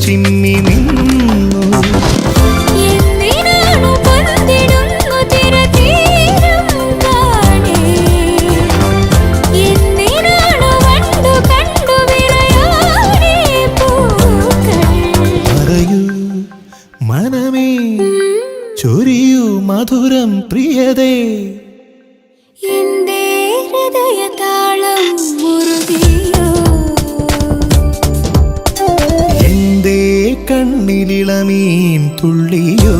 ചിമ്മി നിന്നു. മനമേ ചൊരിയൂ മധുരം പ്രിയതേ, എന്റെ ഹൃദയതാളം മുറുകിയോ, എന്റെ കണ്ണിലിളമീൻ തുള്ളിയോ.